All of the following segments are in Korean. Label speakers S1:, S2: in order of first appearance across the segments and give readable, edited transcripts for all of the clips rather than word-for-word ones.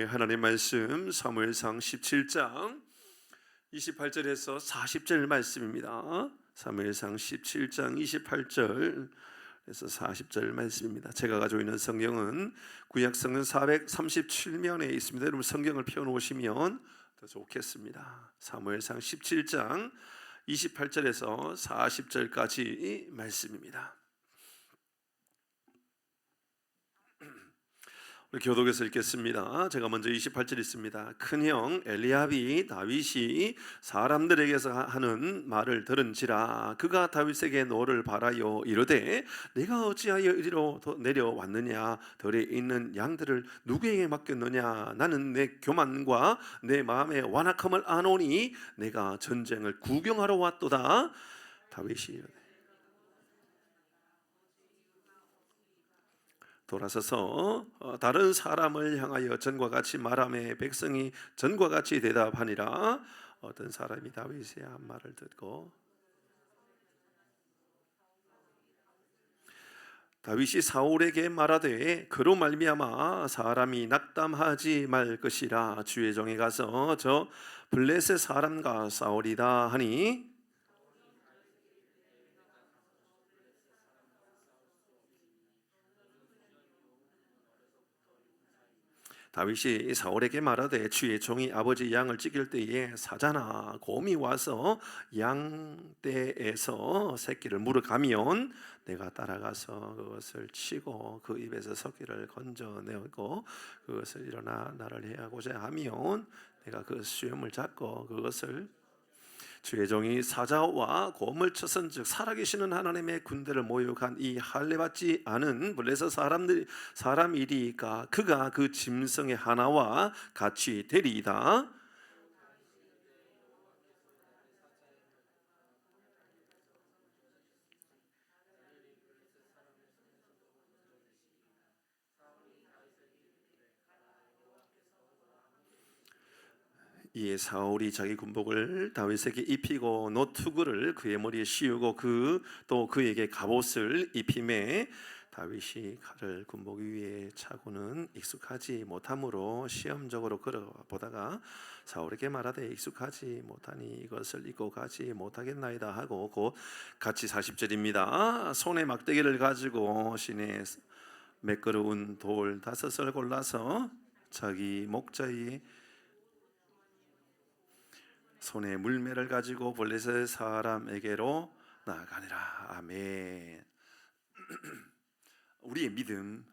S1: 하나님 말씀 사무엘상 17장 28절에서 40절 말씀입니다. 사무엘상 17장 28절에서 40절 말씀입니다. 제가 가지고 있는 성경은 구약 성경 437면에 있습니다. 여러분 성경을 펴놓으시면 더 좋겠습니다. 사무엘상 17장 28절에서 40절까지 말씀입니다. 교독에서 읽겠습니다. 제가 먼저 28절 있습니다. 큰형 엘리압이 다윗이 사람들에게서 하는 말을 들은지라 그가 다윗에게 너를 바라여 이르되 내가 어찌하여 이리로 내려왔느냐 들에 있는 양들을 누구에게 맡겼느냐 나는 내 교만과 내 마음의 완악함을 아노니 내가 전쟁을 구경하러 왔도다. 다윗이 이르되 돌아서서 다른 사람을 향하여 전과 같이 말하매 백성이 전과 같이 대답하니라. 어떤 사람이 다윗의 한 말을 듣고 다윗이 사울에게 말하되 그로 말미암아 사람이 낙담하지 말 것이라 주의 종이 가서 저 블레셋 사람과 싸우리다 하니 다윗이 사울에게 말하되 주의 종이 아버지 양을 찢길 때에 사자나 곰이 와서 양떼에서 새끼를 물어가면 내가 따라가서 그것을 치고 그 입에서 새끼를 건져내고 그것을 일어나 나를 해하고자 하면 내가 그 수염을 잡고 그것을 주의 종이 사자와 곰을 쳤은즉 살아계시는 하나님의 군대를 모욕한 이 할례받지 않은 블레셋 사람이리까 그가 그 짐승의 하나와 같이 되리이다. 이에 사울이 자기 군복을 다윗에게 입히고 노투구를 그의 머리에 씌우고 또 그에게 갑옷을 입히매 다윗이 칼을 군복 위에 차고는 익숙하지 못하므로 시험적으로 걸어보다가 사울에게 말하되 익숙하지 못하니 이것을 입고 가지 못하겠나이다 하고 곧 같이 40절입니다. 손에 막대기를 가지고 시내에 매끄러운 돌 5을 골라서 자기 목자의 손에 물매를 가지고 블레셋 사람에게로 나아가니라. 아멘. 우리의 믿음,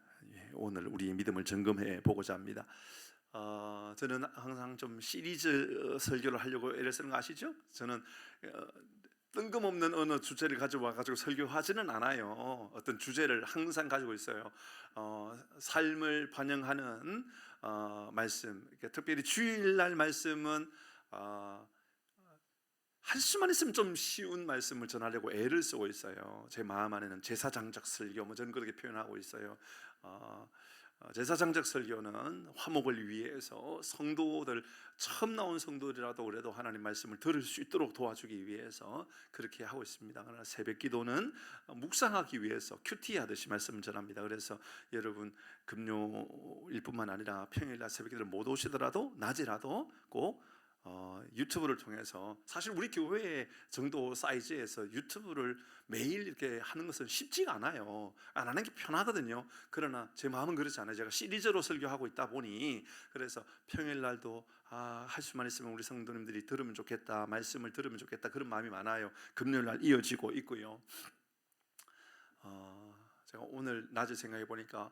S1: 오늘 우리의 믿음을 점검해 보고자 합니다. 저는 항상 좀 시리즈 설교를 하려고 애를 쓰는 거 아시죠? 저는 뜬금없는 어느 주제를 가지고 설교하지는 않아요. 어떤 주제를 항상 가지고 있어요. 삶을 반영하는 말씀, 특별히 주일날 말씀은 할 수만 있으면 좀 쉬운 말씀을 전하려고 애를 쓰고 있어요. 제 마음 안에는 제사장적 설교, 저는 그렇게 표현하고 있어요. 제사장적 설교는 화목을 위해서 성도들, 처음 나온 성도들이라도 그래도 하나님 말씀을 들을 수 있도록 도와주기 위해서 그렇게 하고 있습니다. 그러나 새벽 기도는 묵상하기 위해서 큐티 하듯이 말씀을 전합니다. 그래서 여러분 금요일뿐만 아니라 평일날 새벽 기도를 못 오시더라도 낮이라도 꼭 유튜브를 통해서, 사실 우리 교회 정도 사이즈에서 유튜브를 매일 이렇게 하는 것은 쉽지가 않아요. 안 하는 게 편하거든요. 그러나 제 마음은 그렇지 않아요. 제가 시리즈로 설교하고 있다 보니 그래서 평일날도 할 수만 있으면 우리 성도님들이 들으면 좋겠다, 말씀을 들으면 좋겠다, 그런 마음이 많아요. 금요일날 이어지고 있고요. 제가 오늘 낮에 생각해 보니까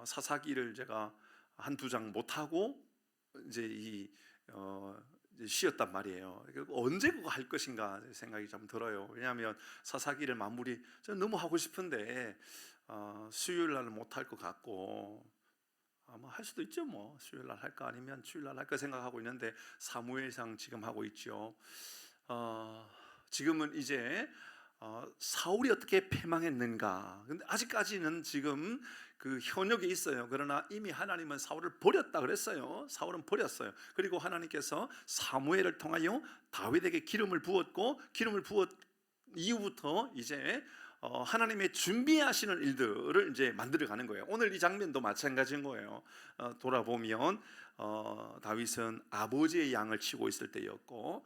S1: 사사기를 제가 한두 장 못하고 이제 쉬었단 말이에요. 언제 그거 할 것인가 생각이 좀 들어요. 왜냐하면 사사기를 마무리 저는 너무 하고 싶은데 수요일 날 못 할 것 같고 아마 할 수도 있죠. 수요일 날 할까 아니면 주일 날 할까 생각하고 있는데 사무엘상 지금 하고 있죠. 지금은 이제 사울이 어떻게 패망했는가. 근데 아직까지는 지금 그 현역에 있어요. 그러나 이미 하나님은 사울을 버렸다 그랬어요. 사울은 버렸어요. 그리고 하나님께서 사무엘을 통하여 다윗에게 기름을 부었고, 기름을 부었 이후부터 이제 하나님의 준비하시는 일들을 이제 만들어가는 거예요. 오늘 이 장면도 마찬가지인 거예요. 돌아보면 다윗은 아버지의 양을 치고 있을 때였고,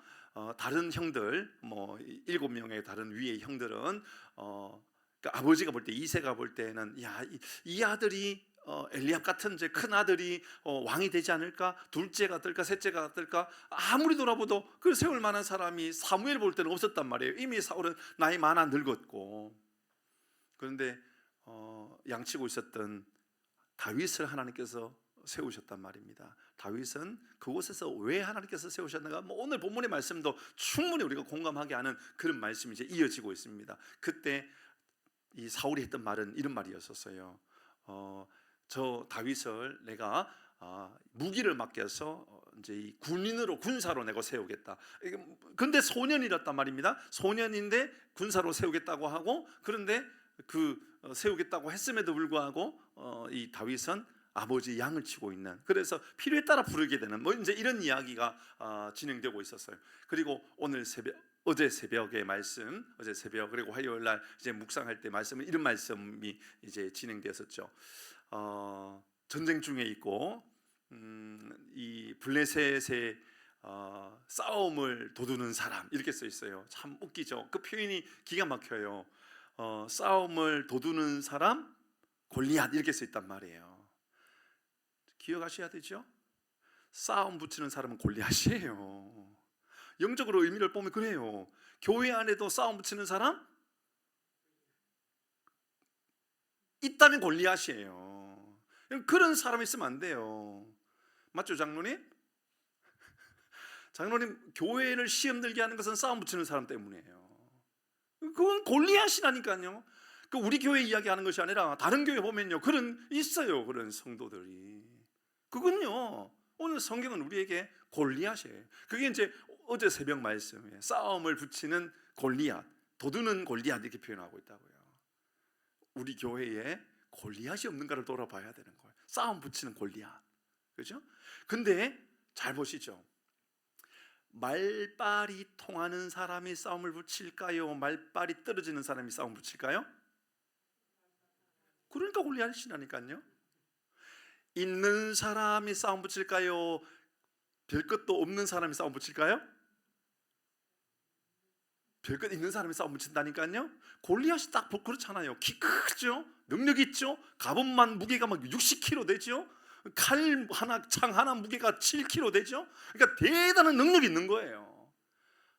S1: 다른 형들 뭐 7명의 다른 위의 형들은 그러니까 아버지가 볼 때, 이새가 볼 때는 이 아들이 엘리압 같은 이제 큰 아들이 왕이 되지 않을까, 둘째가 뜰까, 셋째가 뜰까, 아무리 돌아봐도 그 세울 만한 사람이 사무엘 볼 때는 없었단 말이에요. 이미 사울은 나이 많아 늙었고. 그런데 양치고 있었던 다윗을 하나님께서 세우셨단 말입니다. 다윗은 그곳에서 왜 하나님께서 세우셨는가? 뭐 오늘 본문의 말씀도 충분히 우리가 공감하게 하는 그런 말씀이 이제 이어지고 있습니다. 그때 이 사울이 했던 말은 이런 말이었었어요. 저 다윗을 내가 무기를 맡겨서 이제 이 군인으로, 군사로 내가 세우겠다. 근데 소년이랬단 말입니다. 소년인데 군사로 세우겠다고 하고, 그런데 그 세우겠다고 했음에도 불구하고 이 다윗은 아버지 양을 치고 있는, 그래서 필요에 따라 부르게 되는 뭐 이제 이런 이야기가 진행되고 있었어요. 그리고 어제 새벽의 말씀, 어제 새벽 그리고 화요일 날 이제 묵상할 때 말씀은 이런 말씀이 이제 진행되었었죠. 전쟁 중에 있고 이 블레셋의 싸움을 도두는 사람, 이렇게 써 있어요. 참 웃기죠. 그 표현이 기가 막혀요. 싸움을 도두는 사람 골리앗, 이렇게 써 있단 말이에요. 기억하셔야 되죠. 싸움 붙이는 사람은 골리앗이에요. 영적으로 의미를 보면 그래요. 교회 안에도 싸움 붙이는 사람 있다면 골리앗이에요. 그런 사람이 있으면 안 돼요. 맞죠, 장로님? 장로님, 교회를 시험 들게 하는 것은 싸움 붙이는 사람 때문이에요. 그건 골리앗이라니까요. 우리 교회 이야기하는 것이 아니라 다른 교회 보면요, 그런 있어요. 그런 성도들이. 그건요, 오늘 성경은 우리에게 골리앗이에요. 그게 이제 어제 새벽 말씀이에요. 싸움을 붙이는 골리앗, 도두는 골리앗, 이렇게 표현하고 있다고요. 우리 교회에 골리앗이 없는가를 돌아봐야 되는 거예요. 싸움 붙이는 골리앗, 그렇죠? 근데 잘 보시죠. 말빨이 통하는 사람이 싸움을 붙일까요? 말빨이 떨어지는 사람이 싸움 붙일까요? 그러니까 골리앗이라니까요. 있는 사람이 싸움 붙일까요? 별 것도 없는 사람이 싸움 붙일까요? 별 것 있는 사람이 싸움 붙인다니까요. 골리앗이 딱 그렇잖아요. 키 크죠? 능력 있죠? 갑옷만 무게가 막 60kg 되죠? 칼 하나, 창 하나 무게가 7kg 되죠? 그러니까 대단한 능력이 있는 거예요.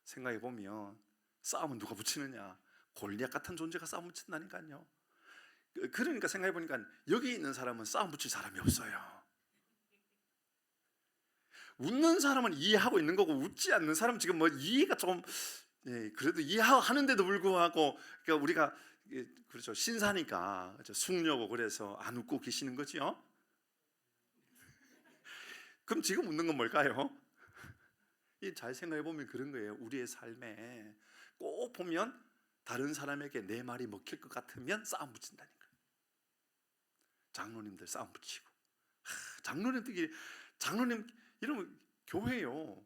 S1: 생각해 보면 싸움은 누가 붙이느냐? 골리앗 같은 존재가 싸움 붙인다니까요. 그러니까 생각해 보니까 여기 있는 사람은 싸움 붙일 사람이 없어요. 웃는 사람은 이해하고 있는 거고, 웃지 않는 사람은 지금 뭐 이해가 좀, 그래도 이해하는데도 불구하고, 그러니까 우리가 그렇죠, 신사니까 숙녀고 그래서 안 웃고 계시는 거죠. 그럼 지금 웃는 건 뭘까요? 잘 생각해 보면 그런 거예요. 우리의 삶에 꼭 보면 다른 사람에게 내 말이 먹힐 것 같으면 싸움 붙인다니까. 장로님들 싸움 붙이고, 장로님 이러면 교회요,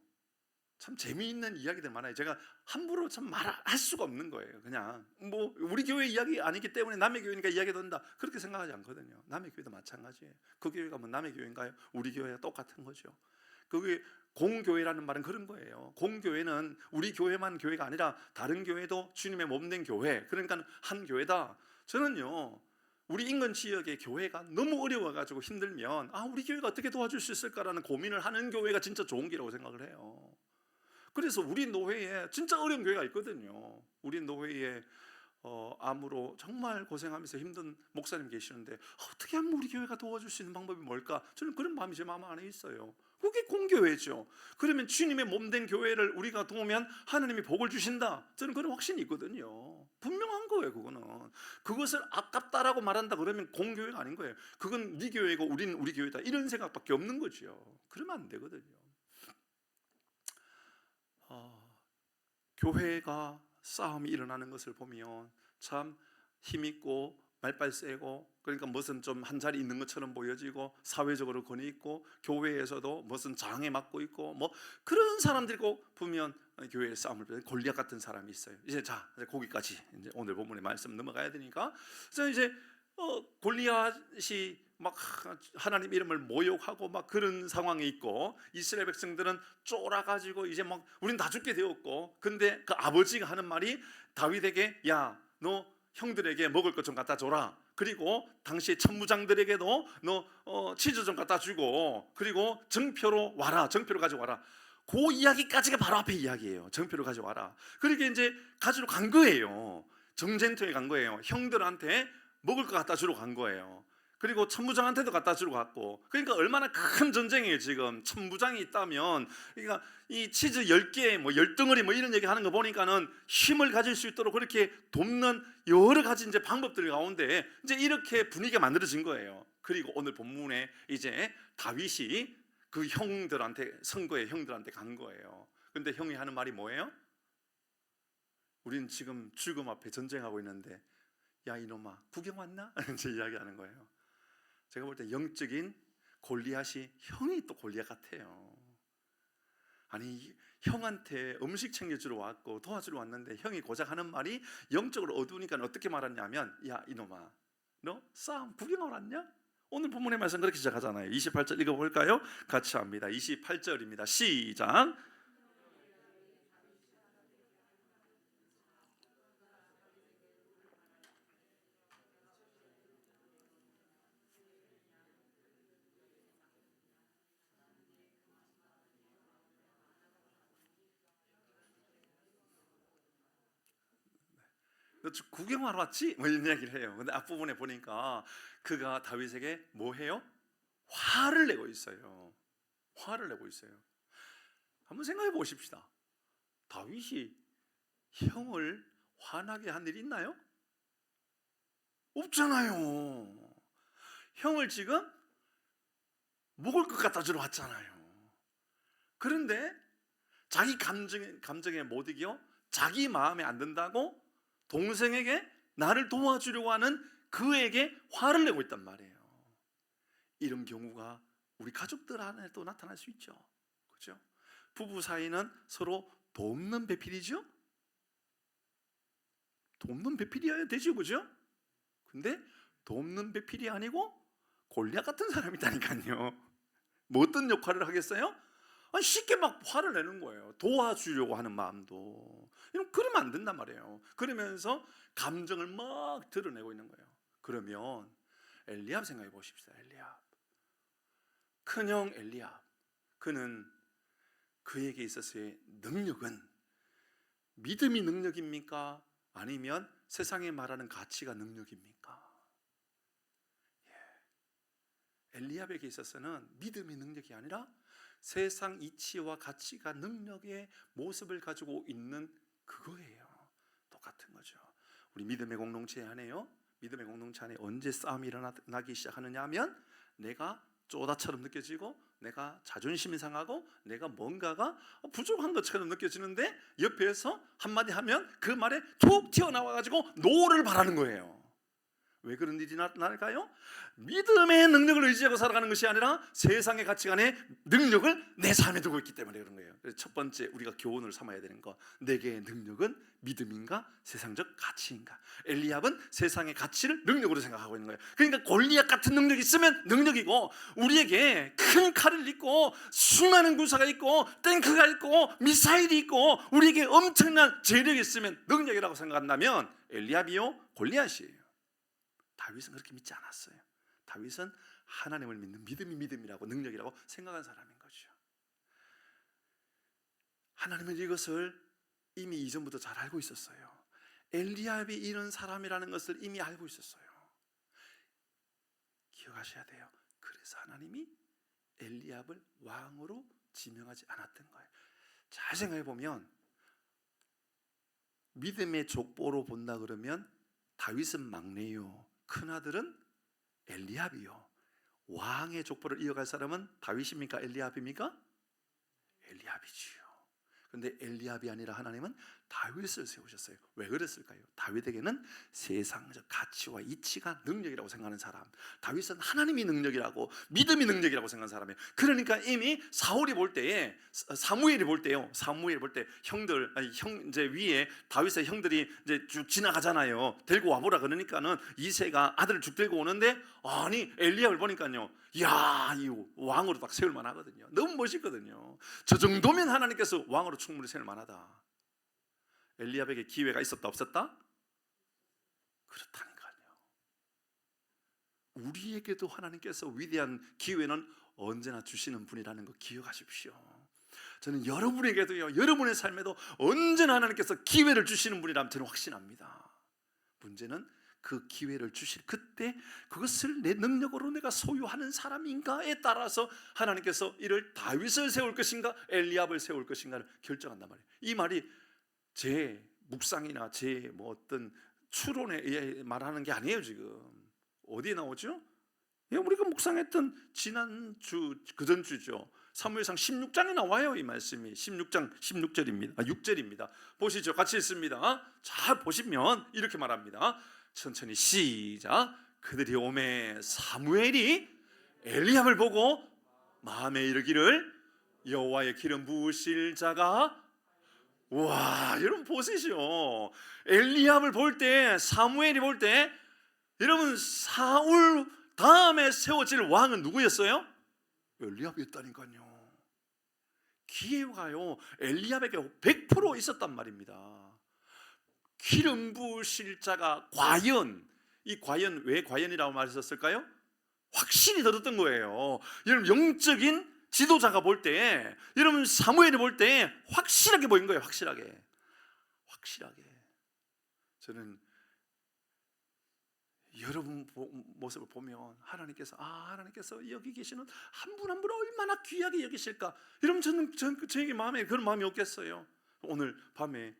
S1: 참 재미있는 이야기들 많아요. 제가 함부로 참 말할 수가 없는 거예요. 그냥 뭐 우리 교회 이야기 아니기 때문에 남의 교회니까 이야기 된다, 그렇게 생각하지 않거든요. 남의 교회도 마찬가지예요. 그 교회가 뭐 남의 교회인가요? 우리 교회와 똑같은 거죠. 그게 공교회라는 말은 그런 거예요. 공교회는 우리 교회만 교회가 아니라 다른 교회도 주님의 몸된 교회, 그러니까 한 교회다. 저는요, 우리 인근 지역의 교회가 너무 어려워가지고 힘들면 우리 교회가 어떻게 도와줄 수 있을까라는 고민을 하는 교회가 진짜 좋은 길이라고 생각을 해요. 그래서 우리 노회에 진짜 어려운 교회가 있거든요. 우리 노회에 암으로 정말 고생하면서 힘든 목사님 계시는데 어떻게 하면 우리 교회가 도와줄 수 있는 방법이 뭘까? 저는 그런 마음이 제 마음 안에 있어요. 그게 공교회죠. 그러면 주님의 몸된 교회를 우리가 도우면 하나님이 복을 주신다, 저는 그런 확신이 있거든요. 분명한 거예요. 그거는 그것을 아깝다라고 말한다 그러면 공교회가 아닌 거예요. 그건 네 교회고 우리는 우리 교회다, 이런 생각밖에 없는 거죠. 그러면 안 되거든요. 교회가 싸움이 일어나는 것을 보면 참 힘있고 말빨 세고 그러니까 무슨 좀 한 자리 있는 것처럼 보여지고 사회적으로 권위 있고 교회에서도 무슨 장에 맡고 있고 뭐 그런 사람들이 꼭 보면 교회에 싸움을 벌이는 골리앗 같은 사람이 있어요. 이제 거기까지 이제 오늘 본문의 말씀 넘어가야 되니까. 그래서 이제 골리앗이 막 하나님 이름을 모욕하고 막 그런 상황에 있고, 이스라엘 백성들은 쫄아가지고 이제 막 우린 다 죽게 되었고, 근데 그 아버지가 하는 말이 다윗에게 야, 너 형들에게 먹을 것 좀 갖다 줘라. 그리고 당시 천부장들에게도 너 치즈 좀 갖다 주고, 그리고 정표로 와라. 정표로 가져와라. 그 이야기까지가 바로 앞에 이야기예요. 정표로 가져와라. 그렇게 이제 가지러 간 거예요. 정쟁터에 간 거예요. 형들한테 먹을 것 갖다 주러 간 거예요. 그리고 천부장한테도 갖다 주러 갔고. 그러니까 얼마나 큰 전쟁이에요. 지금 천부장이 있다면, 그러니까 이 치즈 10개 뭐 10덩어리 뭐 이런 얘기 하는 거 보니까는 힘을 가질 수 있도록 그렇게 돕는 여러 가지 이제 방법들 가운데 이제 이렇게 분위기가 만들어진 거예요. 그리고 오늘 본문에 이제 다윗이 그 형들한테, 선거의 형들한테 간 거예요. 근데 형이 하는 말이 뭐예요? 우린 지금 죽음 앞에 전쟁하고 있는데 야 이놈아 구경 왔나? 이제 이야기하는 거예요. 제가 볼 때 영적인 골리앗이 형이 또 골리앗 같아요. 아니 형한테 음식 챙겨주러 왔고 도와주러 왔는데 형이 고작 하는 말이 영적으로 어두우니까 어떻게 말하냐면 야 이놈아 너 싸움 구경하러 왔냐? 오늘 본문의 말씀 그렇게 시작하잖아요. 28절 읽어볼까요? 같이 합니다. 28절입니다. 시작. 너 구경하러 왔지? 뭐 이런 이야기를 해요. 근데 앞부분에 보니까 그가 다윗에게 뭐 해요? 화를 내고 있어요. 화를 내고 있어요. 한번 생각해 보십시다. 다윗이 형을 화나게 한 일이 있나요? 없잖아요. 형을 지금 먹을 것 갖다 주러 왔잖아요. 그런데 자기 감정에 못 이겨 자기 마음에 안 든다고 동생에게 나를 도와주려고 하는 그에게 화를 내고 있단 말이에요. 이런 경우가 우리 가족들 안에도 나타날 수 있죠. 그렇죠? 부부 사이는 서로 돕는 배필이죠. 돕는 배필이어야 되죠, 그죠? 근데 돕는 배필이 아니고 골리앗 같은 사람이 있다니까요. 뭐 어떤 역할을 하겠어요? 아니, 쉽게 막 화를 내는 거예요. 도와주려고 하는 마음도. 그러면 안 된단 말이에요. 그러면서 감정을 막 드러내고 있는 거예요. 그러면 엘리압 생각해 보십시다. 엘리압, 큰형 엘리압, 그는 그에게 있어서의 능력은 믿음이 능력입니까? 아니면 세상에 말하는 가치가 능력입니까? 엘리압에게 있어서는 믿음의 능력이 아니라 세상 이치와 가치가 능력의 모습을 가지고 있는 그거예요. 똑같은 거죠. 우리 믿음의 공동체 안에요. 믿음의 공동체 안에 언제 싸움이 일어나기 시작하느냐 하면 내가 쪼다처럼 느껴지고 내가 자존심이 상하고 내가 뭔가가 부족한 것처럼 느껴지는데 옆에서 한마디 하면 그 말에 툭 튀어나와가지고 노를 바라는 거예요. 왜 그런 일이 나날까요? 믿음의 능력을 의지하고 살아가는 것이 아니라 세상의 가치관의 능력을 내 삶에 두고 있기 때문에 그런 거예요. 그래서 첫 번째 우리가 교훈을 삼아야 되는 거, 내게의 능력은 믿음인가 세상적 가치인가? 엘리압은 세상의 가치를 능력으로 생각하고 있는 거예요. 그러니까 골리앗 같은 능력이 있으면 능력이고, 우리에게 큰 칼을 있고 수많은 군사가 있고 탱크가 있고 미사일이 있고 우리에게 엄청난 재력이 있으면 능력이라고 생각한다면 엘리압이요 골리앗이에요. 다윗은 그렇게 믿지 않았어요. 다윗은 하나님을 믿는 믿음이 믿음이라고 능력이라고 생각한 사람인 거죠. 하나님은 이것을 이미 이전부터 잘 알고 있었어요. 엘리압이 이런 사람이라는 것을 이미 알고 있었어요. 기억하셔야 돼요. 그래서 하나님이 엘리압을 왕으로 지명하지 않았던 거예요. 잘 생각해 보면 믿음의 족보로 본다 그러면 다윗은 막내요. 큰아들은 엘리압이요. 왕의 족보를 이어갈 사람은 다윗입니까? 엘리압입니까? 엘리압이지요. 그런데 엘리압이 아니라 하나님은 다윗을 세우셨어요. 왜 그랬을까요? 다윗에게는 세상적 가치와 이치가 능력이라고 생각하는 사람, 다윗은 하나님이 능력이라고, 믿음이 능력이라고 생각하는 사람이에요. 그러니까 이미 사울이 볼 때에, 사무엘이 볼 때요, 사무엘이 볼 때 형들, 이제 위에 다윗의 형들이 이제 쭉 지나가잖아요. 데리고 와보라 그러니까는 이새가 아들을 쭉 데리고 오는데, 아니 엘리야를 보니까요, 야, 이 왕으로 딱 세울 만하거든요. 너무 멋있거든요. 저 정도면 하나님께서 왕으로 충분히 세울 만하다. 엘리압에게 기회가 있었다 없었다? 그렇다니까요. 우리에게도 하나님께서 위대한 기회는 언제나 주시는 분이라는 거 기억하십시오. 저는 여러분에게도요, 여러분의 삶에도 언제나 하나님께서 기회를 주시는 분이라면 저는 확신합니다. 문제는 그 기회를 주실 그때 그것을 내 능력으로 내가 소유하는 사람인가에 따라서 하나님께서 이를 다윗을 세울 것인가 엘리압을 세울 것인가를 결정한단 말이에요. 이 말이 제 묵상이나 제 뭐 어떤 추론에 의해 말하는 게 아니에요. 지금 어디에 나오죠? 우리가 묵상했던 지난주 그전주죠. 사무엘상 16장에 나와요. 이 말씀이 16장 16절입니다. 6절입니다. 보시죠. 같이 읽습니다. 잘 보시면 이렇게 말합니다. 천천히 시작. 그들이 오매 사무엘이 엘리압을 보고 마음에 이르기를 여호와의 기름 부으실 자가, 와, 여러분 보시죠. 엘리압을 볼 때, 사무엘이 볼 때, 여러분 사울 다음에 세워질 왕은 누구였어요? 엘리압이었다니까요. 기회가요 엘리압에게 100% 있었단 말입니다. 기름 부으실 자가 과연, 이 과연 왜 과연이라고 말했었을까요? 확신이 들었던 거예요. 여러분 영적인 지도자가 볼 때, 여러분 사무엘이 볼 때 확실하게 보인 거예요. 확실하게. 저는 여러분 모습을 보면 하나님께서 여기 계시는 한 분 한 분을 얼마나 귀하게 여기실까. 여러분 저에게 마음에 그런 마음이 없겠어요. 오늘 밤에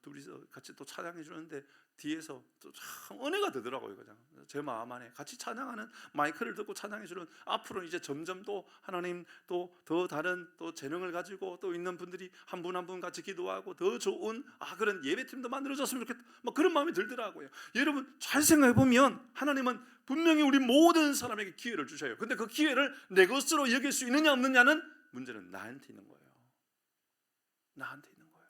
S1: 둘이서 같이 또 찬양해 주는데 뒤에서 또 참 은혜가 되더라고요. 그냥 제 마음 안에 같이 찬양하는 마이크를 듣고 찬양해 주는, 앞으로 이제 점점 또 하나님 또 더 다른 또 재능을 가지고 또 있는 분들이 한 분 한 분 같이 기도하고 더 좋은 그런 예배팀도 만들어졌으면 좋겠다, 뭐 그런 마음이 들더라고요. 여러분 잘 생각해 보면 하나님은 분명히 우리 모든 사람에게 기회를 주셔요. 근데 그 기회를 내 것으로 여길 수 있느냐 없느냐는 문제는 나한테 있는 거예요. 나한테 있는 거예요.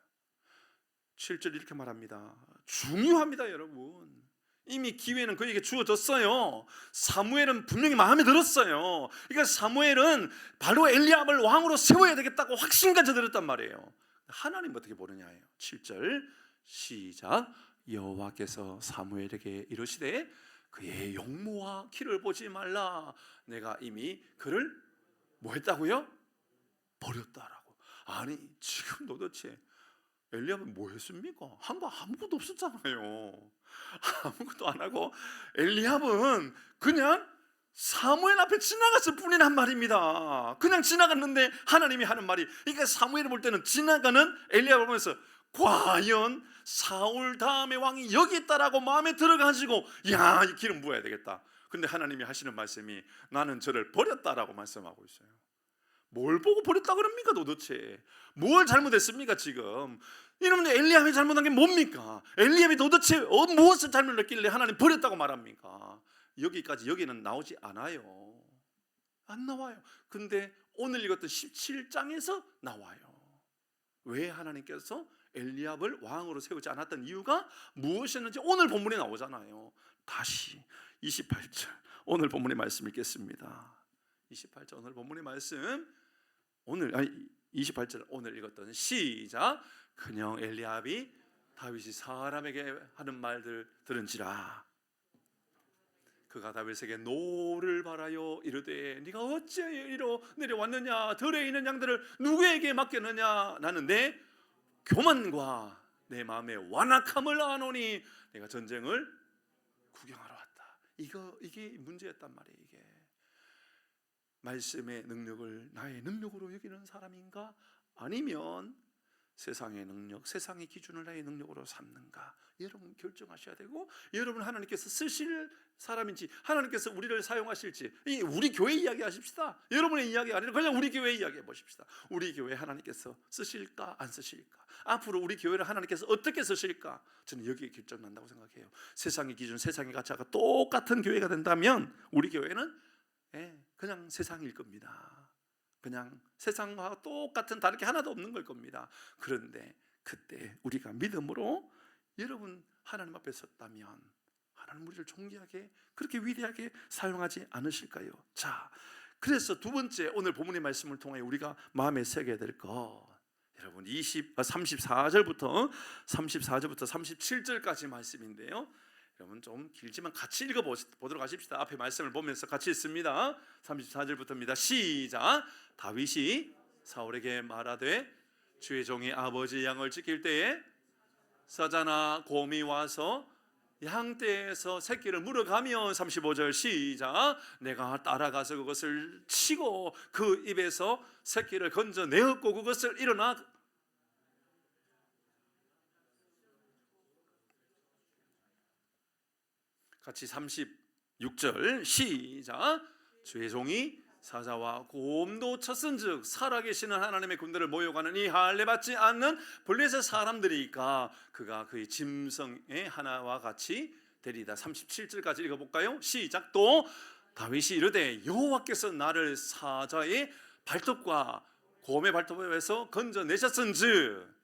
S1: 7절 이렇게 말합니다. 중요합니다. 여러분 이미 기회는 그에게 주어졌어요. 사무엘은 분명히 마음에 들었어요. 그러니까 사무엘은 바로 엘리압을 왕으로 세워야 되겠다고 확신까지 들었단 말이에요. 하나님 어떻게 보느냐예요. 7절 시작. 여호와께서 사무엘에게 이르시되 그의 용모와 키를 보지 말라. 내가 이미 그를 뭐 했다고요? 버렸다라고. 아니 지금 도대체 엘리압은 뭐 했습니까? 한 거 아무것도 없었잖아요. 아무것도 안 하고 엘리압은 그냥 사무엘 앞에 지나갔을 뿐이란 말입니다. 그냥 지나갔는데 하나님이 하는 말이, 그러니까 사무엘을 볼 때는 지나가는 엘리압을 보면서 과연 사울 다음에 왕이 여기 있다라고 마음에 들어가지고 이 기름 부어야 되겠다. 근데 하나님이 하시는 말씀이 나는 저를 버렸다라고 말씀하고 있어요. 뭘 보고 버렸다 그럽니까 도대체? 뭘 잘못했습니까 지금? 이러면 엘리압이 잘못한 게 뭡니까? 엘리압이 도대체 무엇을 잘못했길래 하나님 버렸다고 말합니까? 여기는 나오지 않아요. 안 나와요. 근데 오늘 읽었던 17장에서 나와요. 왜 하나님께서 엘리압을 왕으로 세우지 않았던 이유가 무엇이었는지 오늘 본문에 나오잖아요. 다시 28절 오늘 본문의 말씀 읽겠습니다. 28절 오늘 본문의 말씀, 28절 오늘 읽었던 시작. 그냥 엘리압이 다윗이 사람에게 하는 말들 들은지라 그가 다윗에게 노를 바라여 이르되 네가 어찌 이리로 내려왔느냐, 들에 있는 양들을 누구에게 맡겼느냐. 나는 내 교만과 내 마음의 완악함을 아노니 내가 전쟁을 구경하러 왔다. 이게 문제였단 말이에요. 이게 말씀의 능력을 나의 능력으로 여기는 사람인가, 아니면 세상의 능력, 세상의 기준을 나의 능력으로 삼는가? 여러분 결정하셔야 되고, 여러분 하나님께서 쓰실 사람인지, 하나님께서 우리를 사용하실지, 우리 교회 이야기 하십시다. 여러분의 이야기 아니라 그냥 우리 교회 이야기 해보십시다. 우리 교회 하나님께서 쓰실까 안 쓰실까? 앞으로 우리 교회를 하나님께서 어떻게 쓰실까? 저는 여기에 결정난다고 생각해요. 세상의 기준, 세상의 가치가 똑같은 교회가 된다면 우리 교회는 그냥 세상일 겁니다. 그냥 세상과 똑같은 다를 게 하나도 없는 걸 겁니다. 그런데 그때 우리가 믿음으로 여러분 하나님 앞에 섰다면 하나님 우리를 존귀하게 그렇게 위대하게 사용하지 않으실까요? 자, 그래서 두 번째 오늘 본문의 말씀을 통해 우리가 마음에 새겨야 될 것, 여러분 34절부터 37절까지 말씀인데요, 여러분 좀 길지만 같이 읽어보도록 하십시다. 앞에 말씀을 보면서 같이 읽습니다. 34절부터입니다. 시작. 다윗이 사울에게 말하되 주의 종이 아버지 양을 지킬 때에 사자나 곰이 와서 양떼에서 새끼를 물어가면, 35절 시작. 내가 따라가서 그것을 치고 그 입에서 새끼를 건져내었고 그것을 일어나 같이 36절 시작. 주의 종이 사자와 곰도 쳤은즉 살아계시는 하나님의 군대를 모여가는 이 할례 받지 않는 블레셋 사람들이니까 그가 그의 짐승의 하나와 같이 되리다. 37절까지 읽어볼까요? 시작. 또 다윗이 이르되 여호와께서 나를 사자의 발톱과 곰의 발톱에서 건져내셨은즉.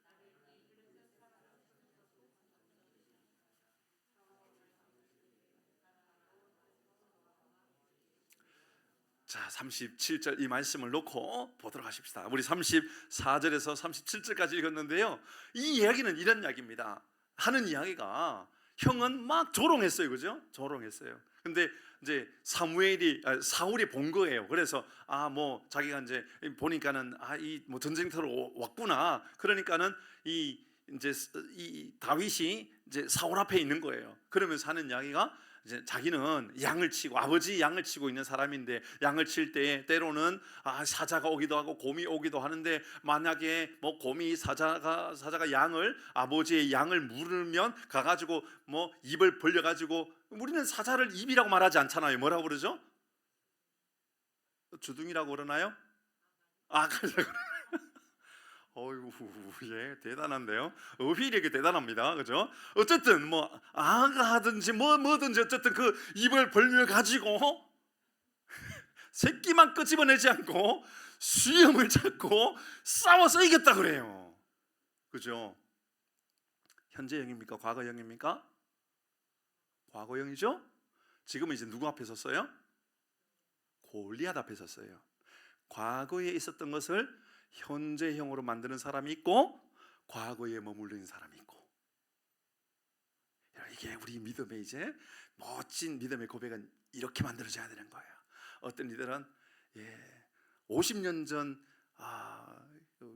S1: 자, 37절 이 말씀을 놓고 보도록 하십시다. 우리 34절에서 37절까지 읽었는데요, 이 이야기는 이런 이야기입니다. 하는 이야기가 형은 막 조롱했어요, 그죠? 조롱했어요. 근데 이제 사울이 본 거예요. 그래서 뭐 자기가 이제 보니까는 이 뭐 전쟁터로 왔구나. 그러니까는 이 다윗이 이제 사울 앞에 있는 거예요. 그러면서 하는 이야기가, 이제 자기는 양을 치고 아버지 양을 치고 있는 사람인데, 양을 칠 때 때로는 사자가 오기도 하고 곰이 오기도 하는데, 만약에 뭐 곰이 사자가 아버지의 양을 물으면 가가지고 뭐 입을 벌려가지고, 우리는 사자를 입이라고 말하지 않잖아요. 뭐라고 그러죠? 주둥이라고 그러나요? 어이구, 예, 대단한데요. 어휘력이 대단합니다, 그죠? 어쨌든 뭐 아가 하든지 뭐든지 어쨌든 그 입을 벌려 가지고 새끼만 끄집어내지 않고 수염을 잡고 싸워서 이겼다 그래요, 그죠? 현재형입니까? 과거형입니까? 과거형이죠. 지금은 이제 누구 앞에 섰어요? 골리앗 앞에 섰어요. 과거에 있었던 것을 현재형으로 만드는 사람이 있고, 과거에 머물러 있는 사람이 있고, 이게 우리 믿음의 이제 멋진 믿음의 고백은 이렇게 만들어져야 되는 거예요. 어떤 이들은 50년 전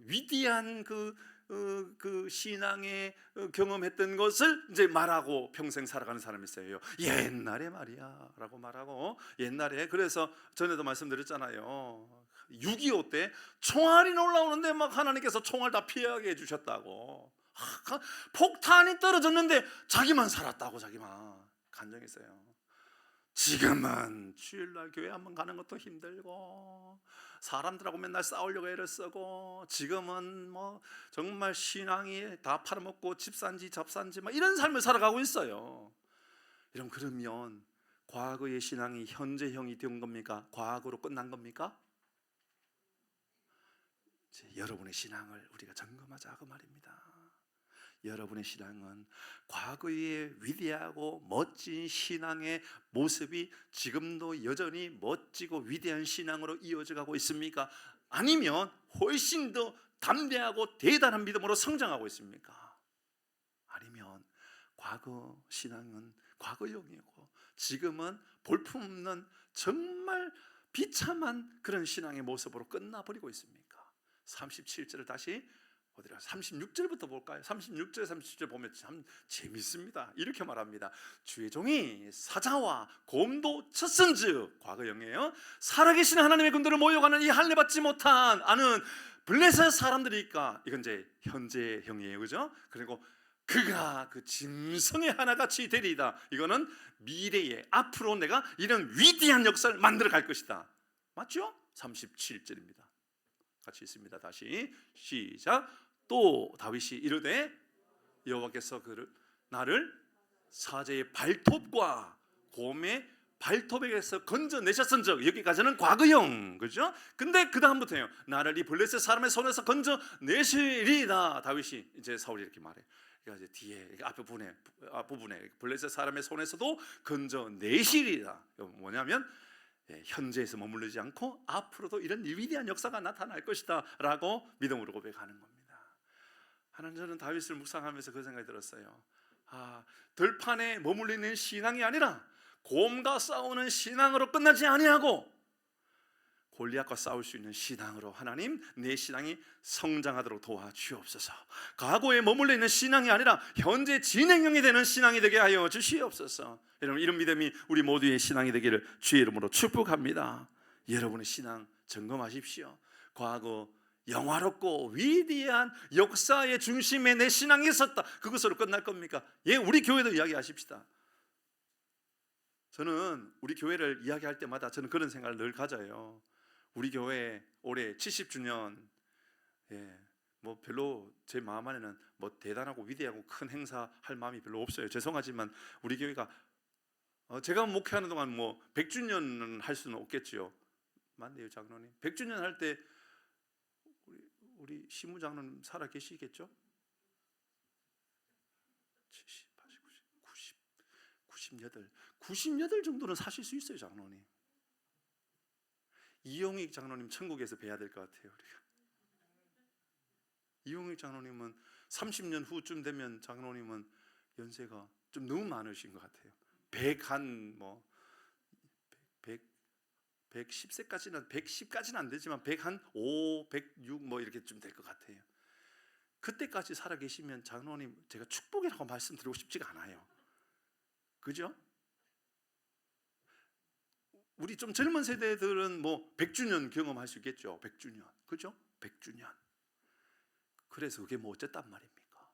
S1: 위대한 그 신앙의 경험했던 것을 이제 말하고 평생 살아가는 사람이 있어요. 옛날에 말이야 라고 말하고, 옛날에, 그래서 전에도 말씀드렸잖아요. 6.25 때 총알이 올라오는데 막 하나님께서 총알 다 피하게 해주셨다고, 폭탄이 떨어졌는데 자기만 살았다고, 자기만 간증했어요. 지금은 주일날 교회 한번 가는 것도 힘들고 사람들하고 맨날 싸우려고 애를 쓰고, 지금은 뭐 정말 신앙이 다 팔아먹고 집산지 잡산지 막 이런 삶을 살아가고 있어요. 그러면 과거의 신앙이 현재형이 된 겁니까? 과거로 끝난 겁니까? 여러분의 신앙을 우리가 점검하자 그 말입니다. 여러분의 신앙은 과거의 위대하고 멋진 신앙의 모습이 지금도 여전히 멋지고 위대한 신앙으로 이어져 가고 있습니까? 아니면 훨씬 더 담대하고 대단한 믿음으로 성장하고 있습니까? 아니면 과거 신앙은 과거형이고 지금은 볼품없는 정말 비참한 그런 신앙의 모습으로 끝나버리고 있습니까? 37절을 다시 어디라 36절부터 볼까요? 36절 37절 보면 참 재밌습니다. 이렇게 말합니다. 주의 종이 사자와 곰도 쳤은즉, 과거형이에요. 살아계신 하나님의 군대를 모여가는 이 할례 받지 못한 아는 블레셋 사람들이니까 이건 이제 현재형이에요, 그죠? 그리고 그가 그 짐승의 하나같이 되리이다. 이거는 미래에 앞으로 내가 이런 위대한 역사를 만들어 갈 것이다. 맞죠? 37절입니다. 같이 있습니다. 다시 시작. 또 다윗이 이르되 여호와께서 그를 나를 사자의 발톱과 곰의 발톱에게서 건져내셨은즉, 여기까지는 과거형, 그죠? 근데 그 다음부터요, 나를 이 블레셋 사람의 손에서 건져내시리다. 다윗이 이제 사울이 이렇게 말해. 그러니까 이제 뒤에 앞부분에 블레셋 사람의 손에서도 건져내시리다. 뭐냐면 현재에서 머무르지 않고 앞으로도 이런 위대한 역사가 나타날 것이다 라고 믿음으로 고백하는 겁니다. 하나님, 저는 다윗을 묵상하면서 그 생각이 들었어요. 들판에 머물리는 신앙이 아니라 곰과 싸우는 신앙으로 끝나지 아니하고 골리앗과 싸울 수 있는 신앙으로 하나님, 내 신앙이 성장하도록 도와주옵소서. 과거에 머물러 있는 신앙이 아니라 현재 진행형이 되는 신앙이 되게 하여 주시옵소서. 여러분, 이런 믿음이 우리 모두의 신앙이 되기를 주의 이름으로 축복합니다. 여러분의 신앙 점검하십시오. 과거 영화롭고 위대한 역사의 중심에 내 신앙이 있었다, 그것으로 끝날 겁니까? 우리 교회도 이야기하십시다. 저는 우리 교회를 이야기할 때마다 저는 그런 생각을 늘 가져요. 우리 교회 올해 70주년, 뭐 별로 제 마음 안에는 뭐 대단하고 위대하고 큰 행사 할 마음이 별로 없어요. 죄송하지만 우리 교회가 제가 목회하는 동안 뭐 100주년은 할 수는 없겠지요. 맞네요, 장로님. 100주년 할 때 우리 시무 장로님 살아 계시겠죠? 70, 80, 90, 98 정도는 사실 수 있어요, 장로님. 이용익 장로님 천국에서 뵈야 될 것 같아요, 우리가. 이용익 장로님은 30년 후쯤 되면 장로님은 연세가 좀 너무 많으신 것 같아요. 110세까지는 110까지는 안 되지만 105, 106 뭐 이렇게 좀 될 것 같아요. 그때까지 살아 계시면 장로님, 제가 축복이라고 말씀드리고 싶지가 않아요. 그죠? 우리 좀 젊은 세대들은 뭐 100주년 경험할 수 있겠죠. 100주년, 그죠? 100주년. 그래서 그게 뭐 어쨌단 말입니까?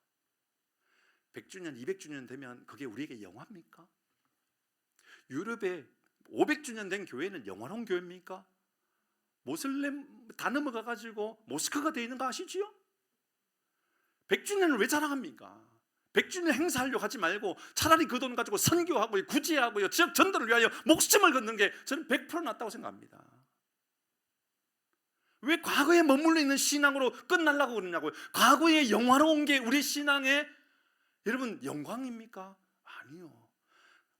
S1: 100주년, 200주년 되면 그게 우리에게 영화입니까? 유럽에 500주년 된 교회는 영화로운 교회입니까? 모슬렘 다 넘어가가지고 모스크가 되어 있는 거 아시지요? 100주년을 왜 자랑합니까? 100주년 행사하려고 하지 말고 차라리 그 돈 가지고 선교하고 구제하고 지역 전도를 위하여 목숨을 걷는 게 저는 100% 낫다고 생각합니다. 왜 과거에 머물러 있는 신앙으로 끝나려고 그러냐고요. 과거에 영화로운 게 우리 신앙의 여러분 영광입니까? 아니요.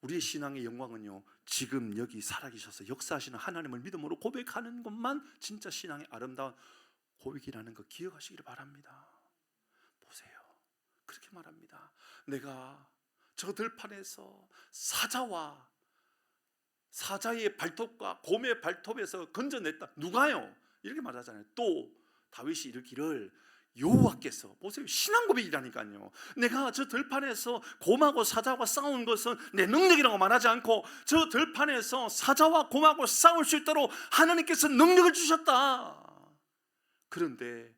S1: 우리의 신앙의 영광은요, 지금 여기 살아계셔서 역사하시는 하나님을 믿음으로 고백하는 것만 진짜 신앙의 아름다운 고백이라는 거 기억하시기를 바랍니다. 보세요, 그렇게 말합니다. 내가 저 들판에서 사자의 발톱과 곰의 발톱에서 건져냈다. 누가요? 이렇게 말하잖아요. 또 다윗이 이르기를 여호와께서, 보세요, 신앙 고백이라니까요. 내가 저 들판에서 곰하고 사자와 싸운 것은 내 능력이라고 말하지 않고 저 들판에서 사자와 곰하고 싸울 수 있도록 하나님께서 능력을 주셨다. 그런데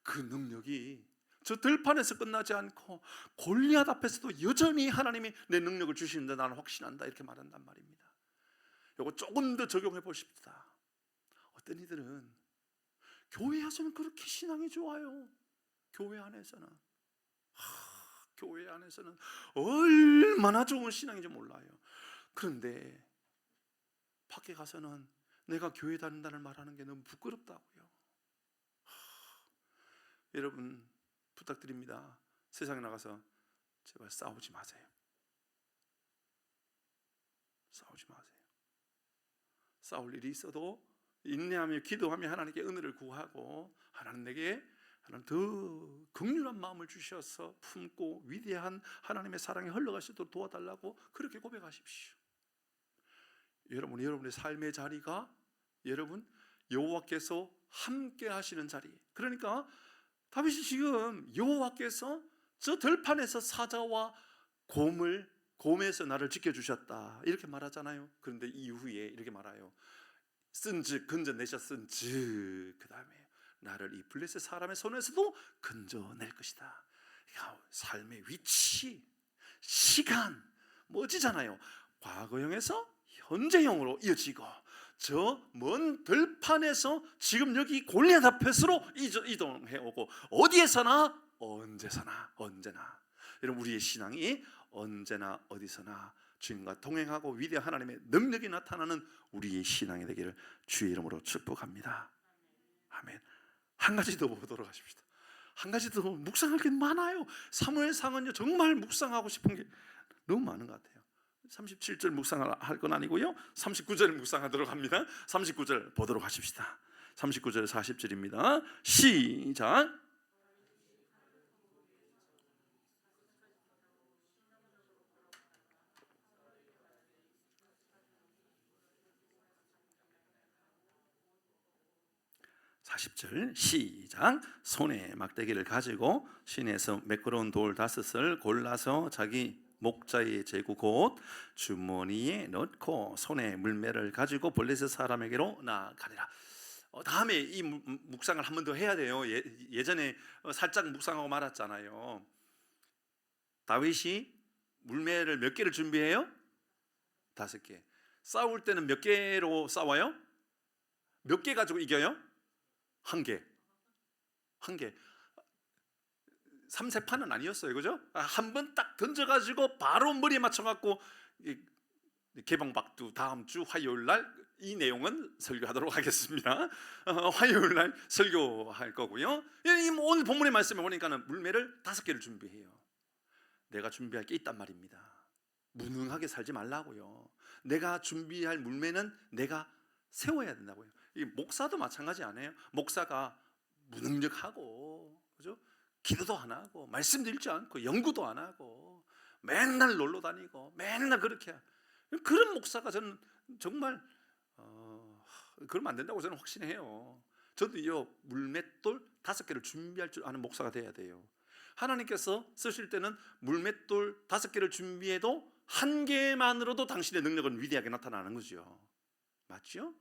S1: 그 능력이 저 들판에서 끝나지 않고 골리앗 앞에서도 여전히 하나님이 내 능력을 주시는데 나는 확신한다, 이렇게 말한단 말입니다. 이거 조금 더 적용해 보십시다. 어떤 이들은 교회에서는 그렇게 신앙이 좋아요. 교회 안에서는 얼마나 좋은 신앙인지 몰라요. 그런데 밖에 가서는 내가 교회 다닌다는 말하는 게 너무 부끄럽다고요. 여러분 부탁드립니다. 세상에 나가서 제발 싸우지 마세요. 싸우지 마세요. 싸울 일이 있어도 인내하며 기도하며 하나님께 은혜를 구하고 하나님 내게 더 긍휼한 마음을 주셔서 품고 위대한 하나님의 사랑이 흘러가시도록 도와달라고 그렇게 고백하십시오. 여러분의 삶의 자리가 여러분 여호와께서 함께 하시는 자리. 그러니까 다윗이 지금 여호와께서 저 들판에서 사자와 곰에서 나를 지켜주셨다 이렇게 말하잖아요. 그런데 이후에 이렇게 말해요. 쓴즉 건져내셨은즉 그 다음에 나를 이 블레셋 사람의 손에서도 건져낼 것이다. 삶의 위치, 시간 멋지잖아요. 과거형에서 현재형으로 이어지고 저 먼 들판에서 지금 여기 골리앗 앞에서로 이동해 오고 어디에서나 언제서나 언제나. 여러분 우리의 신앙이 언제나 어디서나 주님과 동행하고 위대한 하나님의 능력이 나타나는 우리의 신앙이 되기를 주의 이름으로 축복합니다. 아멘. 한 가지 더 보도록 하십시다. 한 가지 더 묵상할 게 많아요. 사무엘상은요 정말 묵상하고 싶은 게 너무 많은 것 같아요. 37절 묵상할 건 아니고요 39절 묵상하도록 합니다. 39절 보도록 하십시다. 39절 40절입니다. 시작. (40절) 시작. 손에 막대기를 가지고 시내에서 매끄러운 돌 5을 골라서 자기 목자의 제구 곧 주머니에 넣고 손에 물매를 가지고 블레셋 사람에게로 나아가리라. 다음에 이 묵상을 한 번 더 해야 돼요. 예전에 살짝 묵상하고 말았잖아요. 다윗이 물매를 몇 개를 준비해요? 5개. 싸울 때는 몇 개로 싸워요? 몇 개 가지고 이겨요? 1개. 1개. 3세판은 아니었어요, 그죠? 한 번 딱 던져가지고 바로 머리에 맞춰갖고 개방박두 다음 주 화요일 날 이 내용은 설교하도록 하겠습니다. 화요일 날 설교할 거고요. 오늘 본문의 말씀에 보니까는 물매를 5개를 준비해요. 내가 준비할 게 있단 말입니다. 무능하게 살지 말라고요. 내가 준비할 물매는 내가 세워야 된다고요. 이 목사도 마찬가지 아니에요? 목사가 무능력하고, 그죠? 기도도 안 하고 말씀도 읽지 않고 연구도 안 하고 맨날 놀러 다니고 맨날 그렇게 그런 목사가 저는 정말 그러면 안 된다고 저는 확신해요. 저도요 물맷돌 5개를 준비할 줄 아는 목사가 돼야 돼요. 하나님께서 쓰실 때는 물맷돌 5개를 준비해도 1개만으로도 당신의 능력은 위대하게 나타나는 거죠. 맞죠?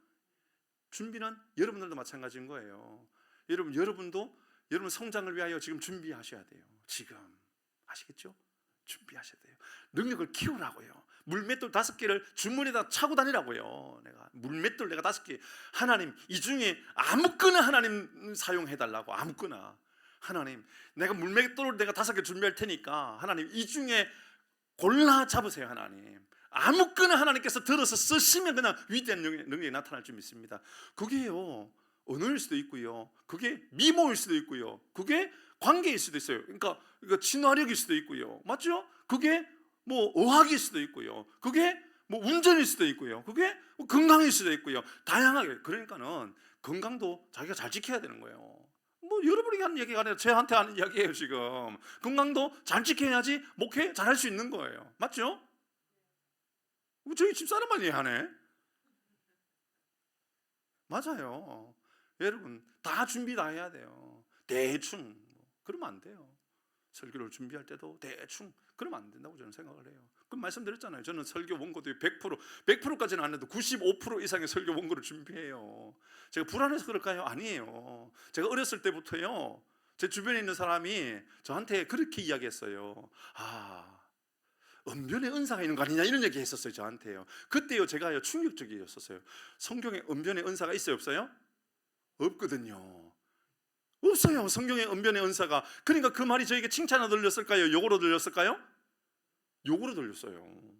S1: 준비는 여러분들도 마찬가지인 거예요. 여러분도 여러분 성장을 위하여 지금 준비하셔야 돼요. 지금 아시겠죠? 준비하셔야 돼요. 능력을 키우라고요. 물맷돌 5개를 주머니에다 차고 다니라고요. 내가 물맷돌 내가 5개. 하나님 이 중에 아무거나 하나님 사용해달라고. 아무거나. 하나님 내가 물맷돌을 내가 5개 준비할 테니까 하나님 이 중에 골라 잡으세요. 하나님 아무거나 하나님께서 들어서 쓰시면 그냥 위대한 능력이 나타날 줄 믿습니다. 그게요 언어일 수도 있고요, 그게 미모일 수도 있고요, 그게 관계일 수도 있어요. 그러니까 친화력일 수도 있고요, 맞죠? 그게 뭐 어학일 수도 있고요, 그게 뭐 운전일 수도 있고요, 그게 뭐 건강일 수도 있고요. 다양하게. 그러니까는 건강도 자기가 잘 지켜야 되는 거예요. 뭐 여러분이 하는 얘기가 아니라 저한테 하는 이야기예요. 지금 건강도 잘 지켜야지 목회 잘할 수 있는 거예요. 맞죠? 저희 집사람만 이해하네. 맞아요. 여러분 다 준비 다 해야 돼요. 대충 그러면 안 돼요. 설교를 준비할 때도 대충 그러면 안 된다고 저는 생각을 해요. 그럼 말씀드렸잖아요. 저는 설교 원고도 100%까지는 안 해도 95% 이상의 설교 원고를 준비해요. 제가 불안해서 그럴까요? 아니에요. 제가 어렸을 때부터요 제 주변에 있는 사람이 저한테 그렇게 이야기했어요. 언변의 은사가 있는 거 아니냐 이런 얘기 했었어요. 저한테요. 그때요 제가요 충격적이었었어요. 성경에 언변의 은사가 있어요 없어요? 없거든요. 없어요. 성경에 언변의 은사가. 그러니까 그 말이 저에게 칭찬으로 들렸을까요? 욕으로 들렸을까요? 욕으로 들렸어요.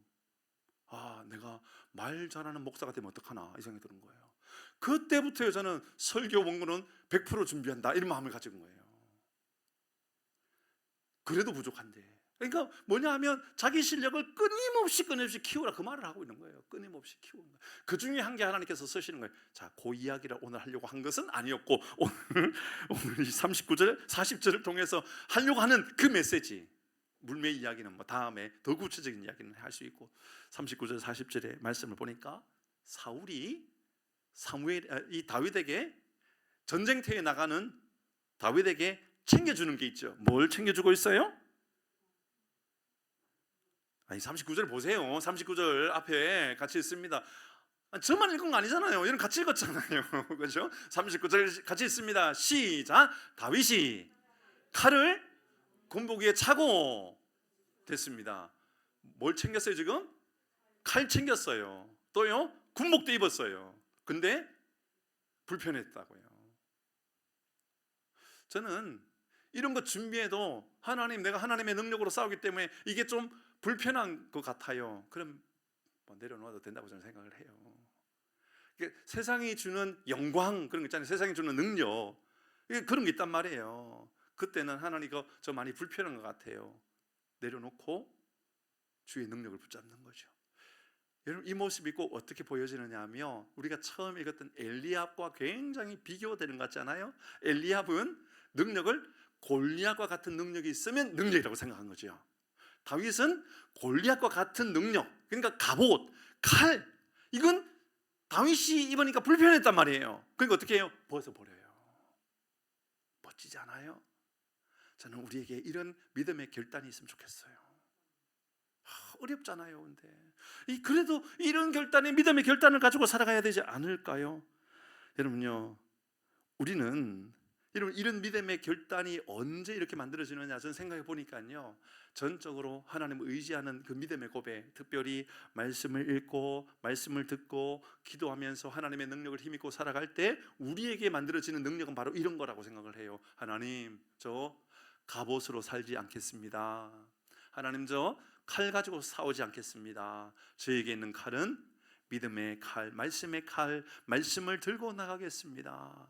S1: 내가 말 잘하는 목사가 되면 어떡하나 이 생각이 드는 거예요. 그때부터요 저는 설교 원고는 100% 준비한다 이런 마음을 가진 거예요. 그래도 부족한데. 그러니까 뭐냐 하면 자기 실력을 끊임없이 키우라 그 말을 하고 있는 거예요. 끊임없이 키우는 거예요. 그 중에 한 개 하나님께서 쓰시는 거예요. 자, 그 이야기를 오늘 하려고 한 것은 아니었고 오늘 이 39절 40절을 통해서 하려고 하는 그 메시지 물매 이야기는 뭐 다음에 더 구체적인 이야기는 할 수 있고 39절 40절의 말씀을 보니까 사울이 이 다윗에게 전쟁터에 나가는 다윗에게 챙겨주는 게 있죠. 뭘 챙겨주고 있어요? 39절 보세요. 39절 앞에 같이 있습니다. 저만 읽은 거 아니잖아요. 이런 같이 읽었잖아요. 그렇죠? 39절 같이 읽습니다. 시작. 다윗이 칼을 군복위에 차고 됐습니다. 뭘 챙겼어요 지금? 칼 챙겼어요. 또요? 군복도 입었어요. 근데 불편했다고요. 저는 이런 거 준비해도 내가 하나님의 능력으로 싸우기 때문에 이게 좀 불편한 것 같아요. 그럼 내려놓아도 된다고 저는 생각을 해요. 세상이 주는 영광 그런 거 있잖아요. 세상이 주는 능력 그런 게 있단 말이에요. 그때는 하나님 이거 저 많이 불편한 것 같아요. 내려놓고 주의 능력을 붙잡는 거죠. 여러분 이 모습이 꼭 어떻게 보여지느냐 하면 우리가 처음 읽었던 엘리압과 굉장히 비교되는 것 같잖아요. 엘리압은 능력을 골리앗과 같은 능력이 있으면 능력이라고 생각한 거죠. 다윗은 골리앗과 같은 능력, 그러니까 갑옷, 칼, 이건 다윗이 입으니까 불편했단 말이에요. 그러니까 어떻게 해요? 벗어버려요. 멋지지 않아요? 저는 우리에게 이런 믿음의 결단이 있으면 좋겠어요. 어렵잖아요. 근데 그래도 이런 믿음의 결단을 가지고 살아가야 되지 않을까요? 여러분요, 우리는 이런 믿음의 결단이 언제 이렇게 만들어지느냐 저는 생각해 보니까요, 전적으로 하나님을 의지하는 그 믿음의 고백, 특별히 말씀을 읽고 말씀을 듣고 기도하면서 하나님의 능력을 힘입고 살아갈 때 우리에게 만들어지는 능력은 바로 이런 거라고 생각을 해요. 하나님, 저 갑옷으로 살지 않겠습니다. 하나님, 저 칼 가지고 싸우지 않겠습니다. 저에게 있는 칼은 믿음의 칼, 말씀의 칼, 말씀을 들고 나가겠습니다.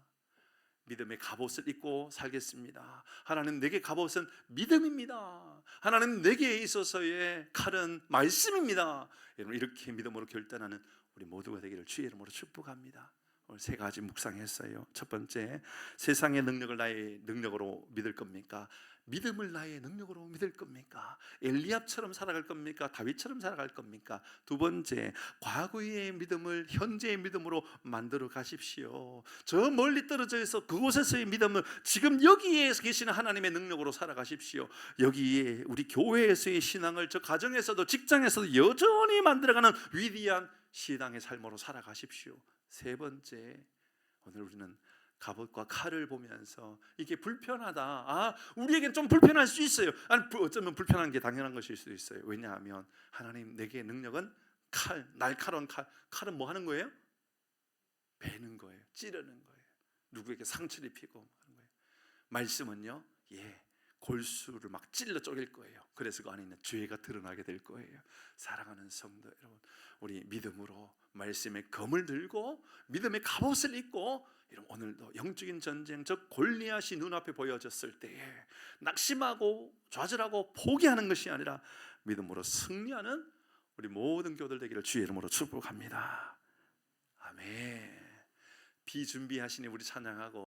S1: 믿음의 갑옷을 입고 살겠습니다. 하나님, 내게 갑옷은 믿음입니다. 하나님, 내게 있어서의 칼은 말씀입니다. 여러분, 이렇게 믿음으로 결단하는 우리 모두가 되기를 주의 이름으로 축복합니다. 오늘 세 가지 묵상했어요. 첫 번째, 세상의 능력을 나의 능력으로 믿을 겁니까? 믿음을 나의 능력으로 믿을 겁니까? 엘리압처럼 살아갈 겁니까? 다윗처럼 살아갈 겁니까? 두 번째, 과거의 믿음을 현재의 믿음으로 만들어 가십시오. 저 멀리 떨어져 있어 그곳에서의 믿음을 지금 여기에 계시는 하나님의 능력으로 살아가십시오. 여기에 우리 교회에서의 신앙을 저 가정에서도 직장에서도 여전히 만들어가는 위대한 신앙의 삶으로 살아가십시오. 세 번째, 오늘 우리는 갑옷과 칼을 보면서 이게 불편하다. 우리에겐 좀 불편할 수 있어요. 어쩌면 불편한 게 당연한 것일 수도 있어요. 왜냐하면 하나님, 내게 능력은 칼, 날카로운 칼. 칼은 뭐 하는 거예요? 베는 거예요. 찌르는 거예요. 누구에게 상처를 입히고 하는 거예요. 말씀은요, 골수를 막 찔러 쪼갤 거예요. 그래서 그 안에 있는 죄가 드러나게 될 거예요. 사랑하는 성도 여러분, 우리 믿음으로 말씀의 검을 들고 믿음의 갑옷을 입고, 여러분 오늘도 영적인 전쟁, 저 골리앗이 눈앞에 보여졌을 때에 낙심하고 좌절하고 포기하는 것이 아니라 믿음으로 승리하는 우리 모든 교들 되기를 주의 이름으로 축복합니다. 아멘. 비준비하시니 우리 찬양하고